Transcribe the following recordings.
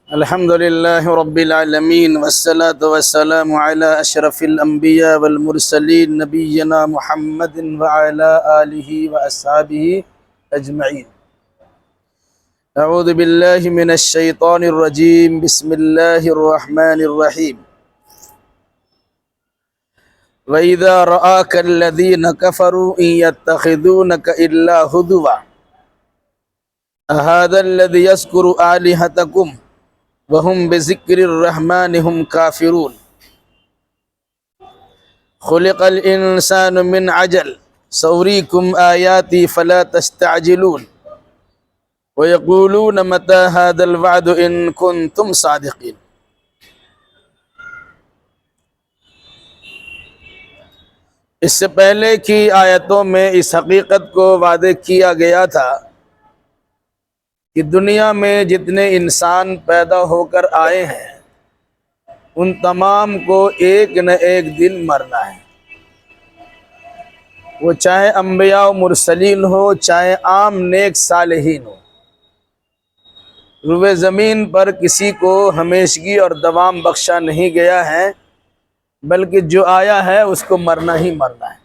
الحمد لله رب العالمين والصلاة والسلام على أشرف الأنبياء والمرسلين نبينا محمد وعلى آله وأصحابه أجمعين. أعوذ بالله من الشيطان الرجيم. بسم الله الرحمن الرحيم. وإذا رآك الذين كفروا إن يتخذونك إلا هزوا أهذا الذي يذكر آلهتكم وهم بذكر الرحمن هم كافرون. خلق الإنسان من عجل سأريكم آياتي فلا تستعجلون ويقولون متى هذا الوعد إن كنتم صادقين. اس سے پہلے کی آیتوں میں اس حقیقت کو واضح کیا گیا تھا کہ دنیا میں جتنے انسان پیدا ہو کر آئے ہیں ان تمام کو ایک نہ ایک دن مرنا ہے. وہ چاہے انبیاء و مرسلین ہو، چاہے عام نیک صالحین ہو. روئے زمین پر کسی کو ہمیشگی اور دوام بخشا نہیں گیا ہے، بلکہ جو آیا ہے اس کو مرنا ہی مرنا ہے.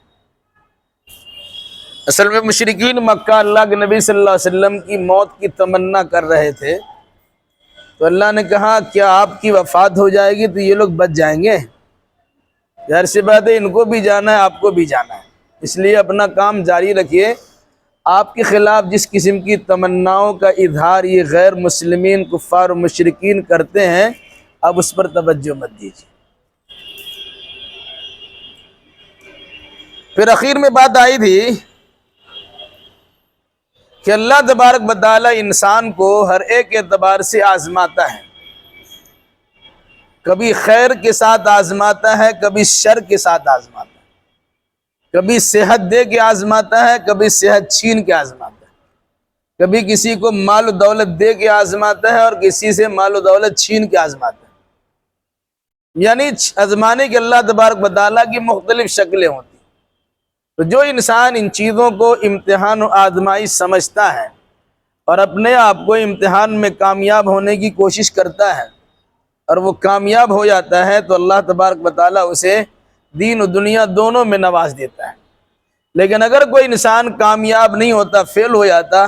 اصل میں مشرکین مکہ اللہ کے نبی صلی اللہ علیہ وسلم کی موت کی تمنا کر رہے تھے، تو اللہ نے کہا کیا آپ کی وفات ہو جائے گی تو یہ لوگ بچ جائیں گے؟ ظاہر سی بات ہے، ان کو بھی جانا ہے، آپ کو بھی جانا ہے. اس لیے اپنا کام جاری رکھیے. آپ کے خلاف جس قسم کی تمناؤں کا اظہار یہ غیر مسلمین کفار و مشرکین کرتے ہیں، اب اس پر توجہ مت دیجیے. پھر اخیر میں بات آئی تھی کہ اللہ تبارک و تعالی انسان کو ہر ایک اعتبار سے آزماتا ہے. کبھی خیر کے ساتھ آزماتا ہے، کبھی شر کے ساتھ آزماتا ہے. کبھی صحت دے کے آزماتا ہے، کبھی صحت چھین کے آزماتا ہے. کبھی کسی کو مال و دولت دے کے آزماتا ہے اور کسی سے مال و دولت چھین کے آزماتا ہے. یعنی آزمانے کے اللہ تبارک و تعالی کی مختلف شکلیں ہوتی ہیں. تو جو انسان ان چیزوں کو امتحان و آزمائش سمجھتا ہے اور اپنے آپ کو امتحان میں کامیاب ہونے کی کوشش کرتا ہے اور وہ کامیاب ہو جاتا ہے تو اللہ تبارک و تعالیٰ اسے دین و دنیا دونوں میں نواز دیتا ہے. لیکن اگر کوئی انسان کامیاب نہیں ہوتا، فیل ہو جاتا،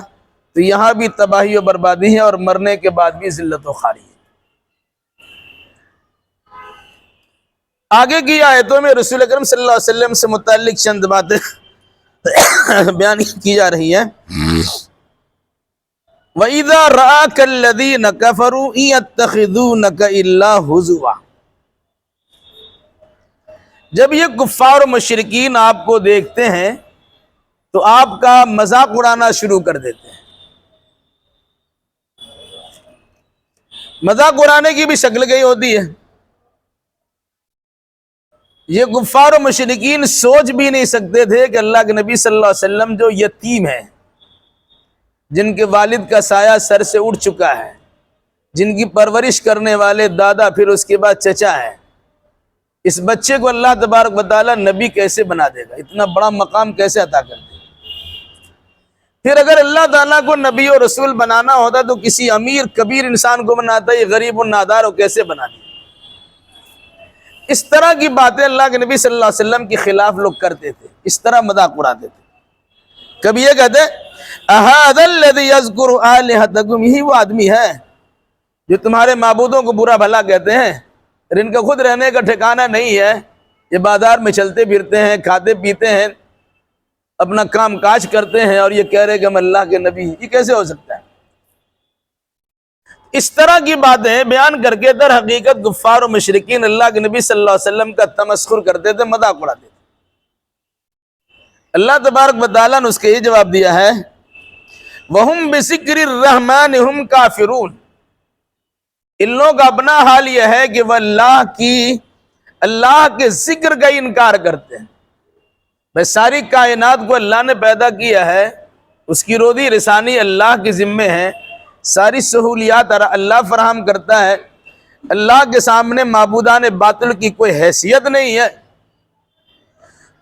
تو یہاں بھی تباہی و بربادی ہے اور مرنے کے بعد بھی ذلت و خواری ہے. آگے کی آیتوں میں رسول اکرم صلی اللہ علیہ وسلم سے متعلق چند باتیں بیان کی جا رہی ہیں. وَإِذَا رَآكَ الَّذِينَ كَفَرُوا إِن يَتَّخِذُونَكَ إِلَّا هُزُوًا. جب یہ کفار و مشرکین آپ کو دیکھتے ہیں تو آپ کا مذاق اڑانا شروع کر دیتے ہیں. مذاق اڑانے کی بھی شکل کئی ہوتی ہے. یہ کفار و مشرکین سوچ بھی نہیں سکتے تھے کہ اللہ کے نبی صلی اللہ علیہ وسلم جو یتیم ہیں، جن کے والد کا سایہ سر سے اٹھ چکا ہے، جن کی پرورش کرنے والے دادا پھر اس کے بعد چچا ہے، اس بچے کو اللہ تبارک و تعالیٰ نبی کیسے بنا دے گا؟ اتنا بڑا مقام کیسے عطا کر دے گا؟ پھر اگر اللہ تعالیٰ کو نبی و رسول بنانا ہوتا تو کسی امیر کبیر انسان کو بناتا، یہ غریب و نادار کو کیسے بنا دیا؟ اس طرح کی باتیں اللہ کے نبی صلی اللہ علیہ وسلم کے خلاف لوگ کرتے تھے، اس طرح مذاق اڑاتے تھے. کبھی یہ کہتے اَهَذَا الَّذِي يَذْكُرُ آلِهَتَكُمْ، یہی وہ آدمی ہے جو تمہارے معبودوں کو برا بھلا کہتے ہیں اور ان کا خود رہنے کا ٹھکانہ نہیں ہے. یہ بازار میں چلتے پھرتے ہیں، کھاتے پیتے ہیں، اپنا کام کاج کرتے ہیں اور یہ کہہ رہے کہ ہم اللہ کے نبی ہیں. یہ کیسے ہو سکتا ہے؟ اس طرح کی باتیں بیان کر کے در حقیقت کفار و مشرکین اللہ کے نبی صلی اللہ علیہ وسلم کا تمسخر کرتے تھے، مذاق اڑاتے تھے. اللہ تبارک و تعالیٰ نے اس کے یہ جواب دیا ہے وَهُمْ بِذِكْرِ الرَّحْمَنِ هُمْ كَافِرُونَ. ان لوگوں کا اپنا حال یہ ہے کہ وہ اللہ کے ذکر کا انکار کرتے ہیں. بھائی ساری کائنات کو اللہ نے پیدا کیا ہے، اس کی روزی رسانی اللہ کے ذمے ہے، ساری سہولیات اللہ فراہم کرتا ہے. اللہ کے سامنے معبودان باطل کی کوئی حیثیت نہیں ہے.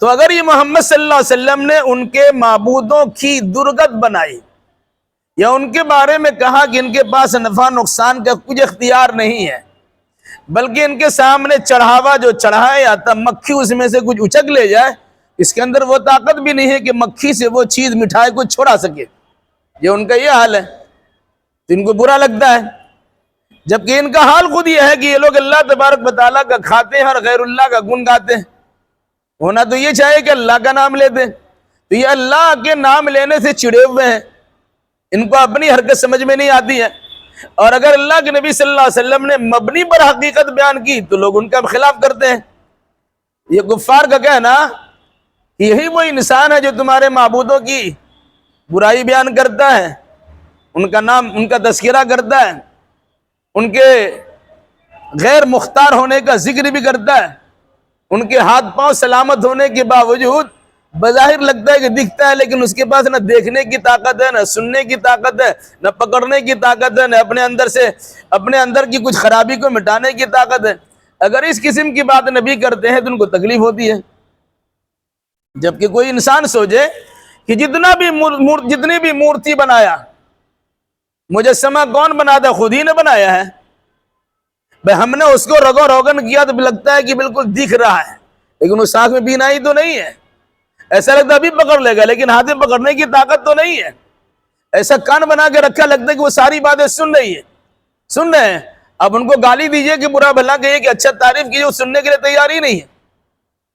تو اگر یہ محمد صلی اللہ علیہ وسلم نے ان کے معبودوں کی درگت بنائی یا ان کے بارے میں کہا کہ ان کے پاس نفع نقصان کا کچھ اختیار نہیں ہے، بلکہ ان کے سامنے چڑھاوا جو چڑھایا جاتا مکھی اس میں سے کچھ اچک لے جائے، اس کے اندر وہ طاقت بھی نہیں ہے کہ مکھی سے وہ چیز مٹھائی کو چھوڑا سکے، یہ ان کا یہ حال ہے، تو ان کو برا لگتا ہے۔ جبکہ ان کا حال خود یہ ہے کہ یہ لوگ اللہ تبارک و تعالیٰ کا کھاتے ہیں اور غیر اللہ کا گن گاتے ہیں۔ ہونا تو یہ چاہیے کہ اللہ کا نام لیتے، تو یہ اللہ کے نام لینے سے چڑے ہوئے ہیں، ان کو اپنی حرکت سمجھ میں نہیں آتی ہے، اور اگر اللہ کے نبی صلی اللہ علیہ وسلم نے مبنی پر حقیقت بیان کی تو لوگ ان کا خلاف کرتے ہیں۔ یہ کفار کا کہنا کہ یہی وہ انسان ہے جو تمہارے معبودوں کی برائی بیان کرتا ہے، ان کا نام ان کا تذکرہ کرتا ہے، ان کے غیر مختار ہونے کا ذکر بھی کرتا ہے، ان کے ہاتھ پاؤں سلامت ہونے کے باوجود بظاہر لگتا ہے کہ دکھتا ہے، لیکن اس کے پاس نہ دیکھنے کی طاقت ہے، نہ سننے کی طاقت ہے، نہ پکڑنے کی طاقت ہے، نہ اپنے اندر کی کچھ خرابی کو مٹانے کی طاقت ہے۔ اگر اس قسم کی بات نبی کرتے ہیں تو ان کو تکلیف ہوتی ہے۔ جبکہ کوئی انسان سوچے کہ جتنی بھی مورتی بنایا، مجسمہ کون بناتا؟ خود ہی نے بنایا ہے۔ بھائی ہم نے اس کو رگو روگن کیا تو لگتا ہے کہ بالکل دکھ رہا ہے، لیکن اس آنکھ میں بینائی تو نہیں ہے، ایسا لگتا ہے ابھی پکڑ لے گا لیکن ہاتھ میں پکڑنے کی طاقت تو نہیں ہے۔ ایسا کان بنا کے رکھا، لگتا ہے کہ وہ ساری باتیں سن رہے ہیں۔ اب ان کو گالی دیجئے کہ برا بھلا کہیے کہ اچھا تعریف کیجئے، وہ سننے کے لیے تیار ہی نہیں ہے۔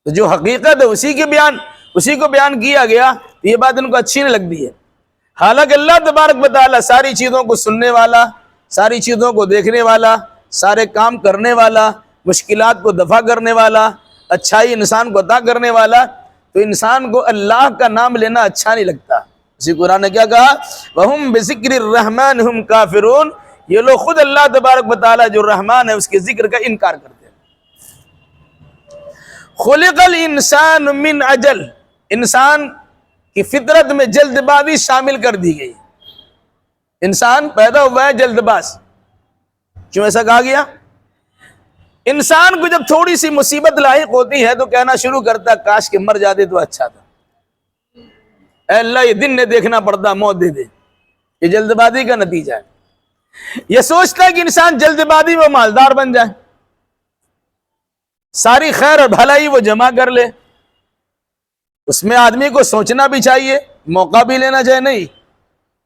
تو جو حقیقت ہے اسی کو بیان کیا گیا، یہ بات ان کو اچھی نہیں لگتی ہے۔ حالانکہ اللہ تبارک و تعالیٰ ساری چیزوں کو سننے والا، ساری چیزوں کو دیکھنے والا، سارے کام کرنے والا، مشکلات کو دفع کرنے والا، اچھائی انسان کو عطا کرنے والا، تو انسان کو اللہ کا نام لینا اچھا نہیں لگتا۔ اسی قرآن نے کیا کہا؟ وَهُمْ بِذِكْرِ الرَّحْمَنِ هُمْ كَافِرُونَ، یہ لوگ خود اللہ تبارک و تعالیٰ جو رحمان ہے اس کے ذکر کا انکار کرتے ہیں۔ خُلِقَ الْإِنسَانُ مِنْ عَجَلٍ، انسان کی فطرت میں جلد بازی شامل کر دی گئی۔ انسان پیدا ہوا ہے جلد باز۔ کیوں ایسا کہا گیا؟ انسان کو جب تھوڑی سی مصیبت لاحق ہوتی ہے تو کہنا شروع کرتا ہے کاش کہ مر جاتے تو اچھا تھا، اے اللہ یہ دن نے دیکھنا پڑتا، موت دے دے۔ یہ جلد بازی کا نتیجہ ہے۔ یہ سوچتا ہے کہ انسان جلد بازی میں مالدار بن جائے، ساری خیر اور بھلائی وہ جمع کر لے۔ اس میں آدمی کو سوچنا بھی چاہیے، موقع بھی لینا چاہیے، نہیں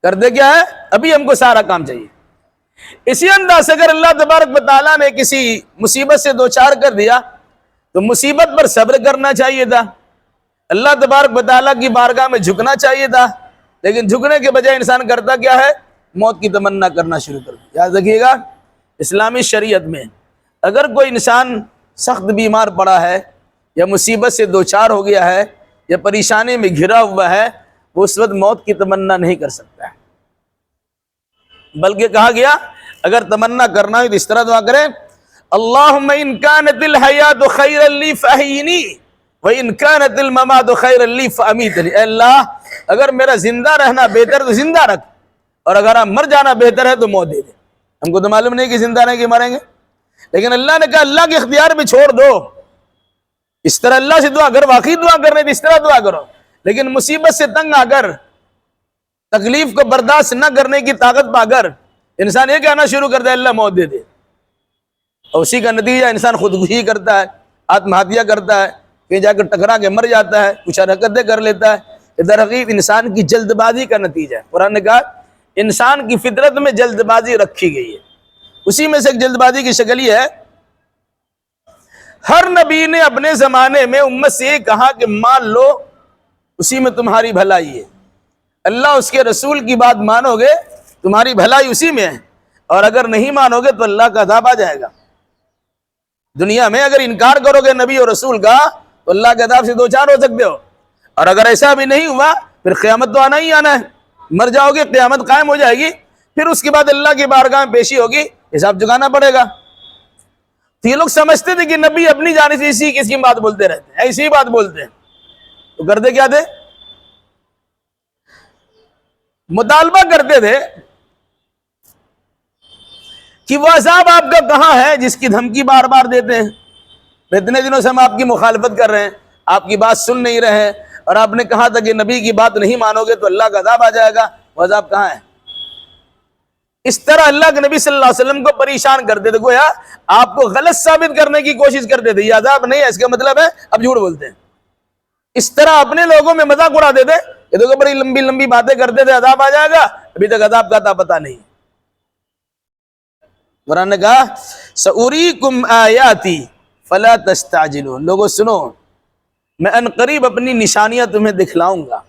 کرتے کیا ہے ابھی ہم کو سارا کام چاہیے۔ اسی انداز سے اگر اللہ تبارک و تعالیٰ نے کسی مصیبت سے دوچار کر دیا تو مصیبت پر صبر کرنا چاہیے تھا، اللہ تبارک و تعالیٰ کی بارگاہ میں جھکنا چاہیے تھا، لیکن جھکنے کے بجائے انسان کرتا کیا ہے؟ موت کی تمنا کرنا شروع کر دیا۔ یاد رکھیے گا، اسلامی شریعت میں اگر کوئی انسان سخت بیمار پڑا ہے یا مصیبت سے دوچار ہو گیا ہے یا پریشانی میں گھرا ہوا ہے، وہ اس وقت موت کی تمنا نہیں کر سکتا ہے، بلکہ کہا گیا اگر تمنا کرنا ہے تو اس طرح دعا کریں، اللہم ان کانت الحیات خیرا لی فاحیینی وان کانت الممات خیرا لی فامیتنی، اے اللہ اگر میرا زندہ رہنا بہتر تو زندہ رکھ، اور اگر مر جانا بہتر ہے تو موت دے دے۔ ہم کو تو معلوم نہیں کہ زندہ رہیں کہ مریں گے، لیکن اللہ نے کہا اللہ کے اختیار میں چھوڑ دو، اس طرح اللہ سے دعا کر، واقعی دعا کرنے تو اس طرح دعا کرو، لیکن مصیبت سے تنگ آ کر، تکلیف کو برداشت نہ کرنے کی طاقت پا کر انسان یہ کہنا شروع کرتا ہے اللہ موت دے دے، اور اسی کا نتیجہ انسان خودکشی کرتا ہے، آتم ہتیا کرتا ہے، کہیں جا کر ٹکرا کے مر جاتا ہے، کچھ حرکتیں کر لیتا ہے۔ یہ در حقیقت انسان کی جلد بازی کا نتیجہ ہے۔ قرآن نے کہا انسان کی فطرت میں جلد بازی رکھی گئی ہے، اسی میں سے ایک جلد بازی کی شکل یہ ہے، ہر نبی نے اپنے زمانے میں امت سے یہ کہا کہ مان لو اسی میں تمہاری بھلائی ہے، اللہ اس کے رسول کی بات مانو گے تمہاری بھلائی اسی میں ہے، اور اگر نہیں مانو گے تو اللہ کا عذاب آ جائے گا۔ دنیا میں اگر انکار کرو گے نبی اور رسول کا تو اللہ کے عذاب سے دوچار ہو سکتے ہو، اور اگر ایسا بھی نہیں ہوا پھر قیامت تو آنا ہی آنا ہے، مر جاؤ گے قیامت قائم ہو جائے گی، پھر اس کے بعد اللہ کی بارگاہ میں پیشی ہوگی، حساب چکانا پڑے گا۔ تو یہ لوگ سمجھتے تھے کہ نبی اپنی جانب سے اسی قسم کی بات بولتے رہتے ہیں، ایسی بات بولتے ہیں، تو کرتے کیا تھے؟ مطالبہ کرتے تھے کہ وہ عذاب آپ کا کہاں ہے جس کی دھمکی بار بار دیتے ہیں؟ اتنے دنوں سے ہم آپ کی مخالفت کر رہے ہیں، آپ کی بات سن نہیں رہے ہیں، اور آپ نے کہا تھا کہ نبی کی بات نہیں مانو گے تو اللہ کا عذاب آ جائے گا، وہ عذاب کہاں ہے؟ اس طرح اللہ کے نبی صلی اللہ علیہ وسلم کو پریشان کرتے تھے، گویا آپ کو غلط ثابت کرنے کی کوشش کرتے تھے، یہ عذاب نہیں ہے، اس کا مطلب ہے اب جھوٹ بولتے ہیں۔ اس طرح اپنے لوگوں میں مذاق اڑاتے تھے، یہ دیکھو بڑی لمبی لمبی باتیں کرتے تھے، عذاب آ جائے گا، ابھی تک عذاب کا پتہ نہیں۔ قرآن نے کہا سأریکم آیاتی فلا تستعجلون، لوگوں سنو، میں ان قریب اپنی نشانیاں تمہیں دکھلاؤں گا،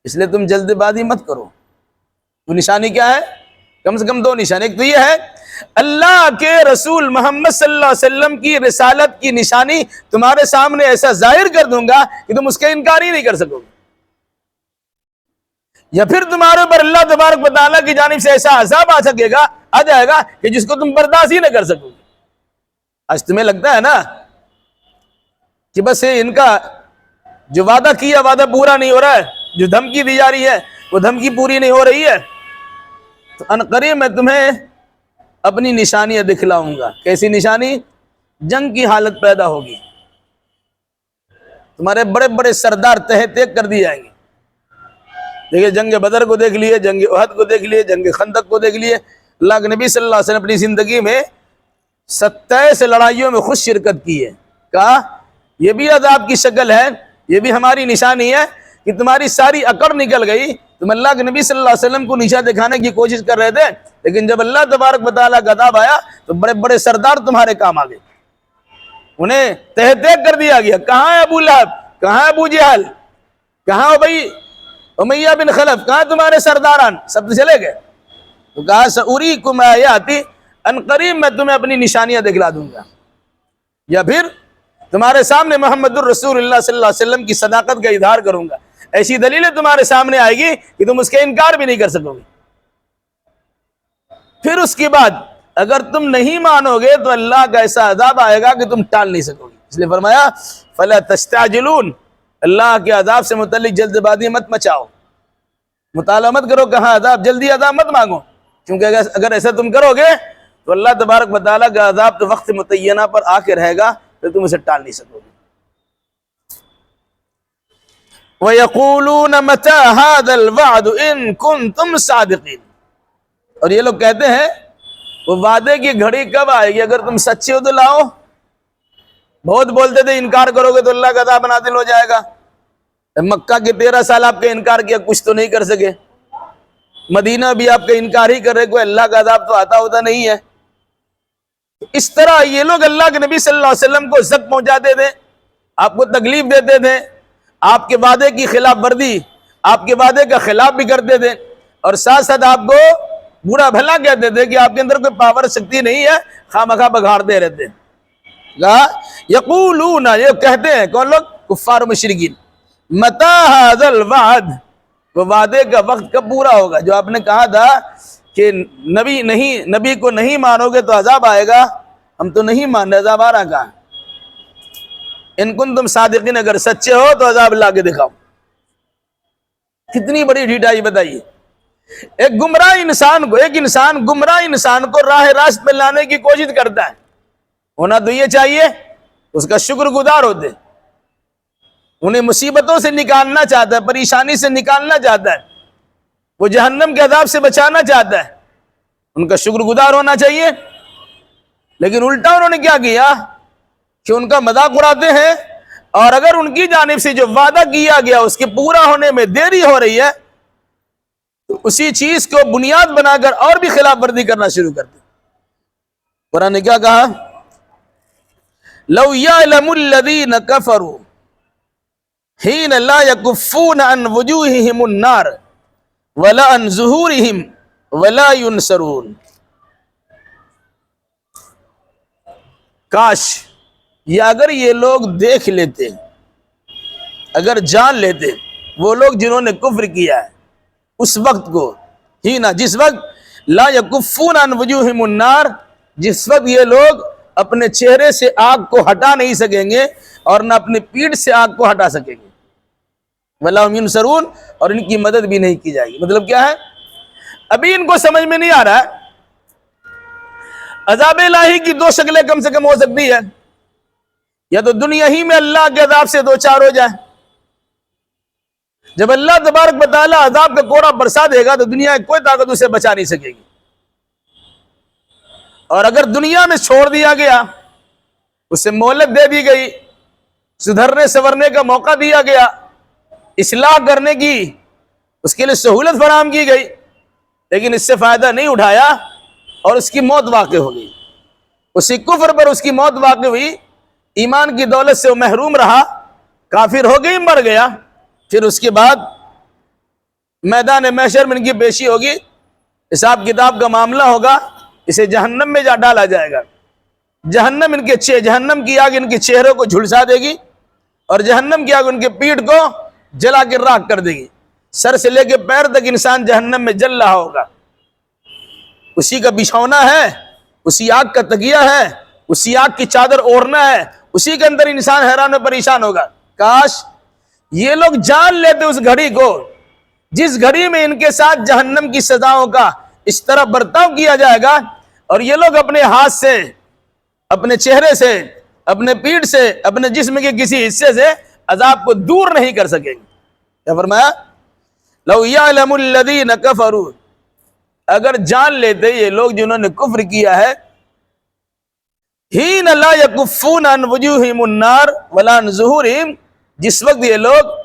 اس لیے تم جلد بازی مت کرو۔ وہ نشانی کیا ہے؟ کم سے کم دو نشانی، ایک تو یہ ہے اللہ کے رسول محمد صلی اللہ علیہ وسلم کی رسالت کی نشانی تمہارے سامنے ایسا ظاہر کر دوں گا کہ تم اس کا انکار ہی نہیں کر سکو گے، یا پھر تمہارے اوپر اللہ تبارک و تعالیٰ کی جانب سے ایسا عذاب آ جائے گا کہ جس کو تم برداشت ہی نہ کر سکو گے۔ آج تمہیں لگتا ہے نا کہ بس ان کا جو وعدہ کیا وعدہ پورا نہیں ہو رہا ہے، جو دھمکی دی جا رہی ہے وہ دھمکی پوری نہیں ہو رہی ہے، تو ان قریب میں تمہیں اپنی نشانیاں دکھلاؤں گا۔ کیسی نشانی؟ جنگ کی حالت پیدا ہوگی، تمہارے بڑے بڑے سردار تہ تیگ کر دی جائیں گے۔ دیکھیے جنگ بدر کو دیکھ لیے، جنگ احد کو دیکھ لیے، جنگ خندق کو دیکھ لیے۔ اللہ کے نبی صلی اللہ علیہ وسلم اپنی زندگی میں 27 لڑائیوں میں خود شرکت کی ہے، کہا یہ بھی عذاب کی شکل ہے، یہ بھی ہماری نشانی ہے کہ تمہاری ساری اکڑ نکل گئی، تم اللہ کے نبی صلی اللہ علیہ وسلم کو نیچا دکھانے کی کوشش کر رہے تھے، لیکن جب اللہ تبارک و تعالیٰ کا عذاب آیا تو بڑے بڑے سردار تمہارے کام آ گئے، انہیں تہ تیگ کر دیا گیا۔ کہاں ہے ابو لہب، کہاں ہے ابو جہل، کہاں بھائی امیہ بن خلف، کہاں تمہارے سرداران، سب تو چلے گئے۔ تو کہا سأریکم آیاتی، ان قریب میں تمہیں اپنی نشانیاں دکھلا دوں گا، یا پھر تمہارے سامنے محمد الرسول اللہ صلی اللہ علیہ وسلم کی صداقت کا اظہار کروں گا، ایسی دلیلیں تمہارے سامنے آئے گی کہ تم اس کا انکار بھی نہیں کر سکو گے۔ پھر اس کے بعد اگر تم نہیں مانو گے تو اللہ کا ایسا عذاب آئے گا کہ تم ٹال نہیں سکو گے، اس لیے فرمایا فلا تستعجلون، اللہ کے عذاب سے متعلق جلد بازی مت مچاؤ، مطالعہ مت کرو کہاں عذاب، جلدی عذاب مت مانگو، کیونکہ اگر ایسا تم کرو گے تو اللہ تبارک و تعالیٰ کا عذاب تو وقت متعینہ پر آ کے رہے گا، تو تم اسے ٹال نہیں سکو گے۔ وَيَقُولُونَ مَتَى هَذَا الْوَعْدُ إِن كُنتُمْ صَادِقِينَ، اور یہ لوگ کہتے ہیں وہ وعدے کی گھڑی کب آئے گی، اگر تم سچے ہو تو لاؤ۔ بہت بولتے تھے انکار کرو گے تو اللہ کا عذاب نازل ہو جائے گا، مکہ کے 13 سال آپ کا انکار کیا، کچھ تو نہیں کر سکے، مدینہ بھی آپ کا انکار ہی کر رہے، کوئی اللہ کا عذاب تو آتا ہوتا نہیں ہے۔ اس طرح یہ لوگ اللہ کے نبی صلی اللہ علیہ وسلم کو زخم پہنچاتے تھے، آپ کو تکلیف دیتے تھے، آپ کے وعدے کی خلاف ورزی، آپ کے وعدے کا خلاف بھی کرتے تھے، اور ساتھ ساتھ آپ کو برا بھلا کہتے تھے کہ آپ کے اندر کوئی پاور شکتی نہیں ہے، خواہ بگاڑتے رہتے۔ یقولون، یہ کہتے ہیں کون لوگ؟ کفار و مشرکین، متی ھذا الوعد، وہ وعدے کا وقت کب پورا ہوگا؟ جو آپ نے کہا تھا کہ نبی کو نہیں مانو گے تو عذاب آئے گا، ہم تو نہیں مان رہے، عذاب آ رہا کہاں؟ ان کنتم صادقین، اگر سچے ہو تو عذاب لا کے دکھاؤ۔ کتنی بڑی ڈھیٹائی بتائیے، ایک انسان گمراہ انسان کو راہ راست پہ لانے کی کوشش کرتا ہے، ہونا تو یہ چاہیے اس کا شکر گزار ہوتے، انہیں مصیبتوں سے نکالنا چاہتا ہے، پریشانی سے نکالنا چاہتا ہے، وہ جہنم کے عذاب سے بچانا چاہتا ہے، ان کا شکر گزار ہونا چاہیے۔ لیکن الٹا انہوں نے کیا کیا کہ ان کا مذاق اڑاتے ہیں، اور اگر ان کی جانب سے جو وعدہ کیا گیا اس کے پورا ہونے میں دیری ہو رہی ہے تو اسی چیز کو بنیاد بنا کر اور بھی خلاف ورزی کرنا شروع کرتے۔ قرآن نے کیا کہا؟ لو یعلم الذین کفروا حین لا یکفون عن وجوہہم النار ولا عن ظہورہم ولا ینصرون، کاش یہ اگر یہ لوگ دیکھ لیتے، اگر جان لیتے، وہ لوگ جنہوں نے کفر کیا ہے اس وقت کو، ہی نا جس وقت لا یکفون عن وجوہہم النار، جس وقت یہ لوگ اپنے چہرے سے آگ کو ہٹا نہیں سکیں گے اور نہ اپنے پیٹھ سے آگ کو ہٹا سکیں گے، ولا هم ينصرون، اور ان کی مدد بھی نہیں کی جائے گی۔ مطلب کیا ہے؟ ابھی ان کو سمجھ میں نہیں آ رہا ہے، عذاب الہی کی دو شکلیں کم سے کم ہو سکتی ہے، یا تو دنیا ہی میں اللہ کے عذاب سے دو چار ہو جائے، جب اللہ تبارک و تعالیٰ عذاب کا کوڑا برسا دے گا تو دنیا کی کوئی طاقت اسے بچا نہیں سکے گی، اور اگر دنیا میں چھوڑ دیا گیا، اسے مہلت دے دی گئی، سدھرنے سنورنے کا موقع دیا گیا، اصلاح کرنے کی اس کے لیے سہولت فراہم کی گئی، لیکن اس سے فائدہ نہیں اٹھایا اور اس کی موت واقع ہو گئی، اسی کفر پر اس کی موت واقع ہوئی، ایمان کی دولت سے وہ محروم رہا، کافر ہو گئی، مر گیا، پھر اس کے بعد میدان محشر میں ان کی پیشی ہوگی، حساب کتاب کا معاملہ ہوگا، اسے جہنم میں جا ڈالا جائے گا۔ جہنم جہنم کی آگ ان کے چہروں کو جھلسا دے گی، اور جہنم کی آگ ان کے پیٹھ کو جلا کے راکھ کر دے گی، سر سے لے کے پیر تک انسان جہنم میں جل رہا ہوگا، اسی کا بچھونا ہے، اسی آگ کا تکیہ ہے، اسی آگ کی چادر اوڑھنا ہے، اسی کے اندر انسان حیران و پریشان ہوگا۔ کاش یہ لوگ جان لیتے اس گھڑی کو جس گھڑی میں ان کے ساتھ جہنم کی سزاؤں کا اس طرح برتاؤ کیا جائے گا، اور یہ لوگ اپنے ہاتھ سے، اپنے چہرے سے، اپنے پیٹھ سے، اپنے جسم کے کسی حصے سے عذاب کو دور نہیں کر سکیں گے۔ کیا فرمایا؟ لو یعلم الذین کفروا، اگر جان لیتے یہ لوگ جنہوں نے کفر کیا ہے، حین لا یکفون عن وجوہہم النار ولا عن ظہورہم، جس وقت یہ لوگ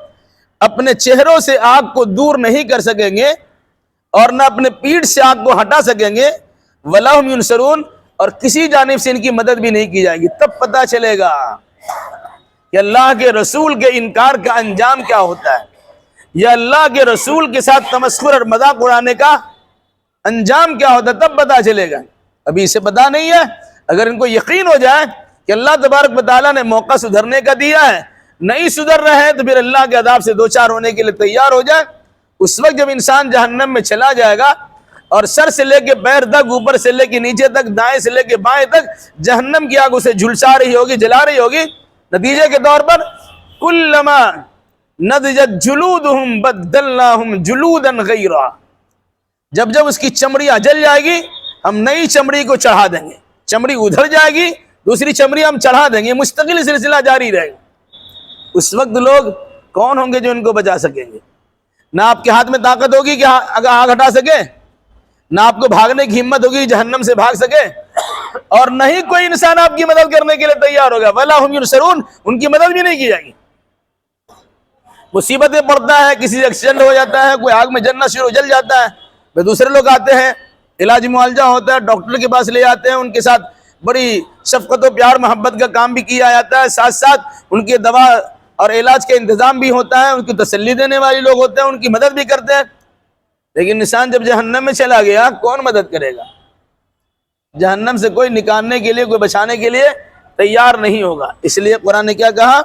اپنے چہروں سے آگ کو دور نہیں کر سکیں گے اور نہ اپنے پیٹھ سے آگ کو ہٹا سکیں گے، ولا ہم ینصرون، اور کسی جانب سے ان کی مدد بھی نہیں کی جائے گی، تب پتہ چلے گا کہ اللہ کے رسول کے انکار کا انجام کیا ہوتا ہے، یا اللہ کے رسول کے ساتھ تمسخر اور مذاق اڑانے کا انجام کیا ہوتا ہے، تب پتہ چلے گا۔ ابھی اسے پتہ نہیں ہے۔ اگر ان کو یقین ہو جائے کہ اللہ تبارک و تعالیٰ نے موقع سدھرنے کا دیا ہے، نہیں سدھر رہے ہیں تو پھر اللہ کے عذاب سے دوچار ہونے کے لیے تیار ہو جائے، اس وقت جب انسان جہنم میں چلا جائے گا اور سر سے لے کے پیر تک، اوپر سے لے کے نیچے تک، دائیں سے لے کے بائیں تک جہنم کی آگ اسے جھلسا رہی ہوگی، جلا رہی ہوگی، نتیجے کے طور پر کلما نضجت جلودہم بدلناہم جلودا غیرہا، جب جب اس کی چمڑیاں جل جائے گی ہم نئی چمڑی کو چڑھا دیں گے، چمڑی ادھر جائے گی دوسری چمڑی ہم چڑھا دیں گے، مستقل سلسلہ جاری رہے گا۔ اس وقت لوگ کون ہوں گے جو ان کو بچا سکیں گے؟ نہ آپ کے ہاتھ میں طاقت ہوگی کہ اگر آگ ہٹا سکے، نہ آپ کو بھاگنے کی ہمت ہوگی جہنم سے بھاگ سکے، اور نہ ہی کوئی انسان آپ کی مدد کرنے کے لیے تیار ہوگا، ولا ہم ینصرون، ان کی مدد بھی نہیں کی جائے گی۔ مصیبتیں پڑتا ہے، کسی ایکسیڈنٹ ہو جاتا ہے، کوئی آگ میں جلنا شروع جل جاتا ہے، پھر دوسرے لوگ آتے ہیں، علاج معالجہ ہوتا ہے، ڈاکٹر کے پاس لے آتے ہیں، ان کے ساتھ بڑی شفقت و پیار محبت کا کام بھی کیا جاتا ہے، ساتھ ساتھ ان کے دوا اور علاج کا انتظام بھی ہوتا ہے، ان کی تسلی دینے والے لوگ ہوتے ہیں، ان کی مدد بھی کرتے ہیں۔ لیکن انسان جب جہنم میں چلا گیا کون مدد کرے گا؟ جہنم سے کوئی نکالنے کے لیے، کوئی بچانے کے لیے تیار نہیں ہوگا۔ اس لیے قرآن نے کیا کہا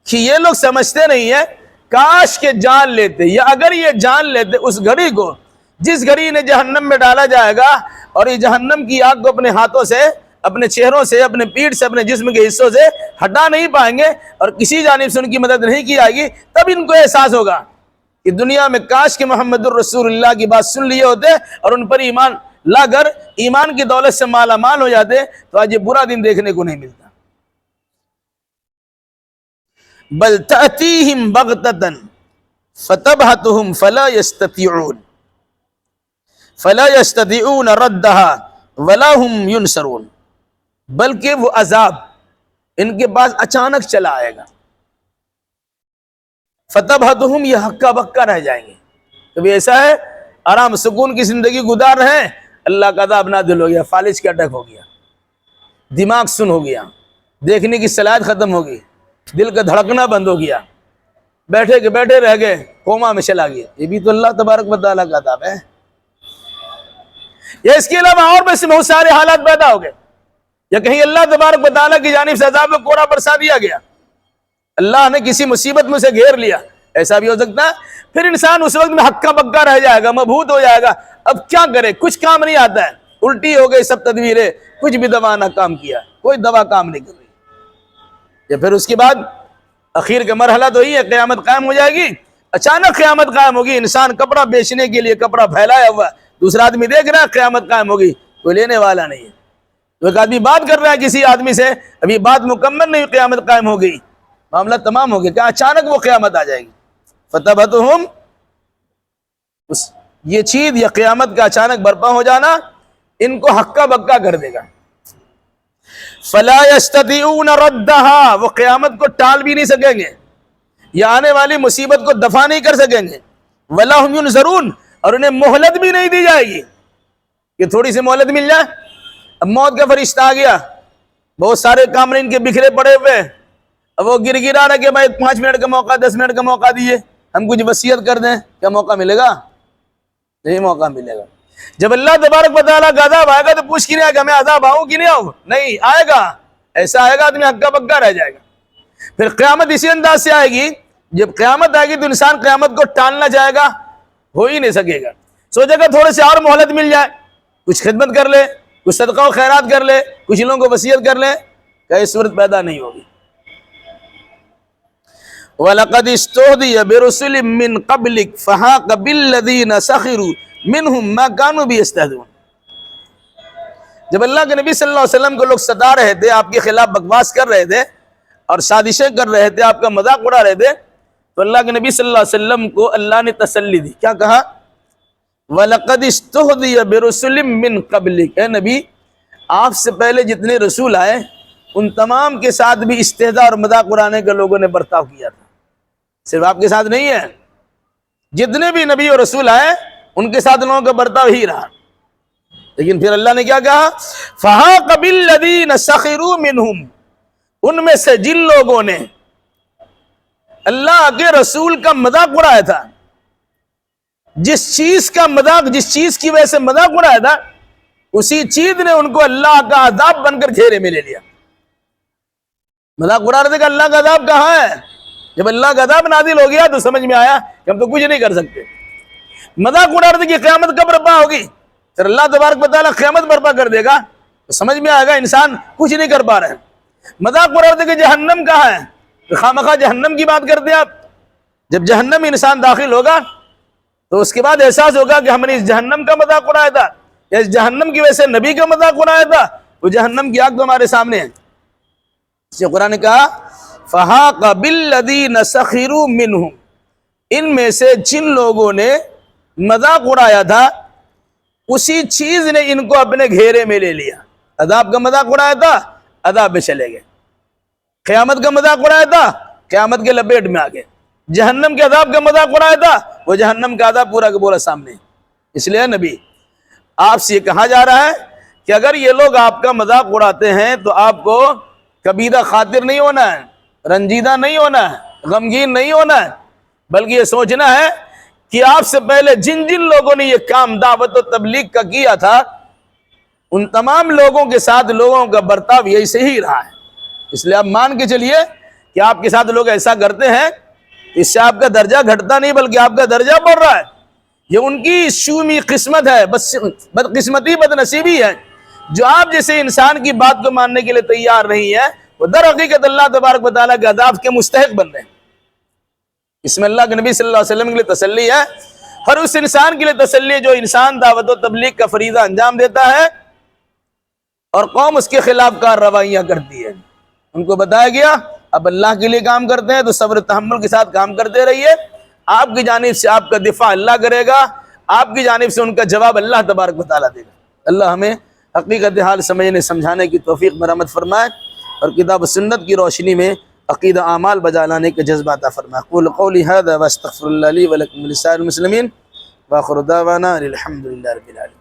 کہ یہ لوگ سمجھتے نہیں ہیں، کاش کہ جان لیتے، یا اگر یہ جان لیتے اس گھڑی کو جس گھڑی نے جہنم میں ڈالا جائے گا، اور یہ جہنم کی آگ کو اپنے ہاتھوں سے، اپنے چہروں سے، اپنے پیٹھ سے، اپنے جسم کے حصوں سے ہٹا نہیں پائیں گے اور کسی جانب سے ان کی مدد نہیں کی جائے گی، تب ان کو احساس ہوگا کہ دنیا میں کاش کہ محمد الرسول اللہ کی بات سن لیے ہوتے اور ان پر ایمان لا کر ایمان کی دولت سے مالا مال ہو جاتے، تو آج یہ برا دن دیکھنے کو نہیں ملتا۔ بل تأتیہم بغتۃ فتبہتہم فلا یستطیعون ردہا ولا ہم ینصرون، بلکہ وہ عذاب ان کے پاس اچانک چلا آئے گا، فتبہتہم، یہ ہکا بکا رہ جائیں گے۔ کبھی ایسا ہے آرام سکون کی زندگی گزار رہے ہیں، اللہ کا عذاب نازل ہو گیا، فالج کا اٹیک ہو گیا، دماغ سن ہو گیا، دیکھنے کی صلاحیت ختم ہو گئی، دل کا دھڑکنا بند ہو گیا، بیٹھے کے بیٹھے رہ گئے، کوما میں چلا گیا، یہ بھی تو اللہ تبارک و تعالیٰ کا عذاب ہے۔ یا اس کے علاوہ اور میں سے بہت سارے حالات پیدا ہو گئے، یا کہیں اللہ تبارک و تعالیٰ کی جانب سے عذاب میں کوڑا برسا دیا گیا، اللہ نے کسی مصیبت میں اسے گھیر لیا، ایسا بھی ہو سکتا ہے۔ پھر انسان اس وقت میں ہکا بکا رہ جائے گا، مبہوت ہو جائے گا، اب کیا کرے، کچھ کام نہیں آتا ہے، الٹی ہو گئی سب تدبیریں، کچھ بھی دوا نہ کام کیا، کوئی دوا کام نہیں کر رہی۔ یا پھر اس کے بعد اخیر کا مرحلہ تو ہی ہے، قیامت قائم ہو جائے گی، اچانک قیامت قائم ہوگی، انسان کپڑا بیچنے کے لیے کپڑا پھیلایا ہوا، دوسرا آدمی دیکھ رہا ہے قیامت قائم ہوگی، کوئی لینے والا نہیں ہے، تو ایک آدمی بات کر رہا ہے کسی آدمی سے، ابھی بات مکمل نہیں، قیامت قائم ہو گئی، معاملہ تمام ہو گیا، کہ اچانک وہ قیامت آ جائے گی۔ فتبہتہم، یہ چیز یا قیامت کا اچانک برپا ہو جانا، ان کو ہکا بکا کر دے گا. فلا یستطیعون ردھا، وہ قیامت کو ٹال بھی نہیں سکیں گے، یا آنے والی مصیبت کو دفع نہیں کر سکیں گے. ولا ہم ینظرون، اور انہیں مہلت بھی نہیں دی جائے گی کہ تھوڑی سی مہلت مل جائے. اب موت کا فرشتہ آ گیا، بہت سارے کامرے ان کے بکھرے پڑے ہوئے، اب وہ گر گرا رہا کہ بھائی 5 منٹ کا موقع، 10 منٹ کا موقع دیے، ہم کچھ وصیت کر دیں. کیا موقع ملے گا؟ نہیں موقع ملے گا. جب اللہ تبارک و تعالیٰ کا عذاب آئے گا تو پوچھ کی نہیں آئے گا میں عذاب آؤں کہ نہیں آؤں، نہیں آئے گا. ایسا آئے گا آدمی ہکا بکا رہ جائے گا. پھر قیامت اسی انداز سے آئے گی، جب قیامت آئے گی تو انسان قیامت کو ٹالنا چاہے گا، ہو ہی نہیں سکے گا. سوچے گا تھوڑے سے اور مہلت مل جائے، کچھ خدمت کر لے، کچھ صدقہ و خیرات کر لے، کچھ لوگوں کو وصیت کر لے، کہ صورت پیدا نہیں ہوگی. وَلَقَدِ اسْتُهْزِئَ بِرُسُلٍ مِّن قَبْلِكَ فَحَاقَ بِالَّذِينَ سَخِرُوا مِنْهُمْ مَا كَانُوا بِهِ يَسْتَهْزِئُونَ. جب اللہ کے نبی صلی اللہ علیہ وسلم کو لوگ ستا رہے تھے، آپ کے خلاف بکواس کر رہے تھے اور سازشیں کر رہے تھے، آپ کا مذاق اڑا رہے تھے، تو اللہ کے نبی صلی اللہ علیہ وسلم کو اللہ نے تسلی دی. کیا کہا؟ وَلَقَدِ اسْتُهْزِئَ بِرُسُلٍ مِّن قَبْلِكَ، اے نبی آپ سے پہلے جتنے رسول آئے ان تمام کے ساتھ بھی استہزاء اور مذاق اڑانے کے لوگوں نے برتاؤ کیا تھا. صرف آپ کے ساتھ نہیں ہے، جتنے بھی نبی اور رسول آئے ان کے ساتھ لوگوں کا برتاؤ ہی رہا. لیکن پھر اللہ نے کیا کہا؟ فَحَاقَ بِالَّذِينَ سَخِرُوا مِنْهُمْ، ان میں سے جن لوگوں نے اللہ کے رسول کا مذاق اڑایا تھا، جس چیز کی وجہ سے مذاق اڑایا تھا، اسی چیز نے ان کو اللہ کا عذاب بن کر گھیرے میں لے لیا. مذاق اڑا رہے تھے کہ اللہ کا عذاب کہاں ہے. جب اللہ کا عذاب نازل ہو گیا تو سمجھ میں آیا کہ ہم تو کچھ نہیں کر سکتے. مذاق اڑا رہے تھے کہ قیامت کب برپا ہوگی، پھر اللہ تبارک و تعالیٰ قیامت برپا کر دے گا تو سمجھ میں آئے گا انسان کچھ نہیں کر پا رہے ہیں. مذاق اڑا رہے تھے کہ جہنم کہاں ہے، تو خامخواہ جہنم کی بات کرتے ہیں آپ. جب جہنم انسان داخل ہوگا تو اس کے بعد احساس ہوگا کہ ہم نے اس جہنم کا مذاق اڑایا تھا، یا اس جہنم کی وجہ سے نبی کا مذاق اڑایا تھا. وہ جہنم کی آگ تو ہمارے سامنے ہے. اس لیے قرآن نے کہا فَحَاقَ بِالَّذِينَ سَخِرُوا مِنْهُمْ، ان میں سے جن لوگوں نے مذاق اڑایا تھا اسی چیز نے ان کو اپنے گھیرے میں لے لیا. عذاب کا مذاق اڑایا تھا، عذاب میں چلے گئے. قیامت کا مذاق اڑایا تھا، قیامت کے لپیٹ میں آ گئے. جہنم کے عذاب کا مذاق اڑایا تھا، وہ جہنم کا عذاب پورا کا پورا سامنے. اس لیے نبی آپ سے یہ کہا جا رہا ہے کہ اگر یہ لوگ آپ کا مذاق اڑاتے ہیں تو آپ کو کبیرہ خاطر نہیں ہونا ہے، رنجیدہ نہیں ہونا ہے، غمگین نہیں ہونا ہے، بلکہ یہ سوچنا ہے کہ آپ سے پہلے جن جن لوگوں نے یہ کام دعوت و تبلیغ کا کیا تھا ان تمام لوگوں کے ساتھ لوگوں کا برتاؤ یہی سے ہی رہا ہے. اس لیے آپ مان کے چلیے کہ آپ کے ساتھ لوگ ایسا کرتے ہیں، اس سے آپ کا درجہ گھٹتا نہیں بلکہ آپ کا درجہ بڑھ رہا ہے. یہ ان کی شومی قسمت ہے، بدقسمتی بدنصیبی ہے جو آپ جیسے انسان کی بات کو ماننے کے لیے تیار نہیں ہے، وہ در حقیقت اللہ تبارک و تعالیٰ کے عذاب کے مستحق بن رہے ہیں. اس میں اللہ کے نبی صلی اللہ علیہ وسلم کے لیے تسلی ہے، ہر اس انسان کے لیے تسلی ہے جو انسان دعوت و تبلیغ کا فریضہ انجام دیتا ہے اور قوم اس کے خلاف کارروائیاں کرتی ہے. ان کو بتایا گیا اب اللہ کے لیے کام کرتے ہیں تو صبر و تحمل کے ساتھ کام کرتے رہیے. آپ کی جانب سے آپ کا دفاع اللہ کرے گا، آپ کی جانب سے ان کا جواب اللہ تبارک و تعالیٰ دے گا. اللہ ہمیں حقیقت حال سمجھنے سمجھانے کی توفیق مرحمت فرمائے اور کتاب و سنت کی روشنی میں عقیدہ اعمال بجا لانے کے جذبہ عطا فرمائے. اقول قولی ھذا واستغفر اللہ لی ولکم ولسائر المسلمین وآخر دعوانا الحمد للہ رب العالمین.